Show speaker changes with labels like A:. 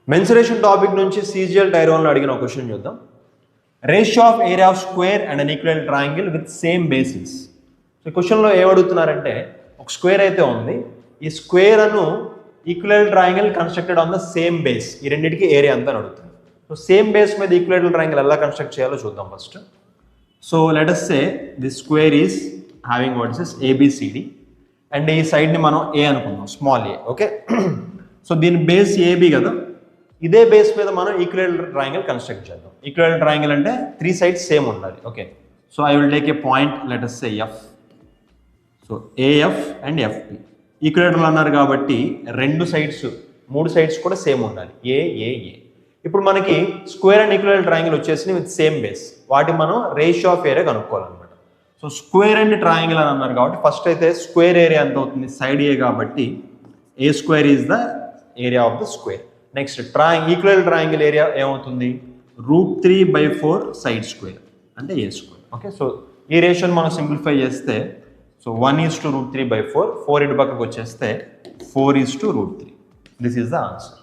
A: Mensuration topic నుంచి CGL tyre 1లో అడిగిన ఒక క్వశ్చన్ చూద్దాం. Ratio of area of square and an equal triangle with same basis. So క్వశ్చన్లో ఏమడుగుతున్నారంటే ఒక స్క్వేర్ అయితే ఉంది, ఈ square Anu equal triangle constructed on the same base, ఈ రెండింటికి ఏరియా అంతా అడుగుతుంది. సో సేమ్ బేస్ మీద ఈక్వల్ ట్రయాంగిల్ ఎలా కన్స్ట్రక్ట్ చేయాలో చూద్దాం first. So let us say this square is having what is ABCD and ఈ సైడ్ని మనం A అనుకుందాం, స్మాల్ a, ఓకే. సో దీని బేస్ AB కదా, ఇదే బేస్ మీద మనం ఈక్వల్ ట్రయాంగిల్ కన్స్ట్రక్ట్ చేద్దాం. ఈక్వల్ ట్రయాంగిల్ అంటే 3 sides సేమ్ ఉండాలి, okay. So I will take a point, let us say F. So AF and FP ఈక్వలేటర్లు అన్నారు కాబట్టి 2 sides 3 sides కూడా సేమ్ ఉండాలి, A. ఇప్పుడు మనకి స్క్వేర్ అండ్ ఈక్వల్ ట్రయాంగిల్ వచ్చేసి విత్ సేమ్ బేస్, వాటి మనం రేషియో ఆఫ్ ఏరియా కనుక్కోవాలన్నమాట. సో స్క్వేర్ అండ్ ట్రయాంగిల్ అని అన్నారు కాబట్టి ఫస్ట్ అయితే స్క్వేర్ ఏరియా ఎంత అవుతుంది, సైడ్ A కాబట్టి A² is the area of the square. Next equal triangle area ఏమవుతుంది, √3/4 సైడ్ స్క్వేర్ అంటే A², ఓకే. సో ఈ రేషియోని మనం సింప్లిఫై చేస్తే సో 1:√3/4, 4 ఇటు పక్కకు వచ్చేస్తే 4:√3. This is the answer.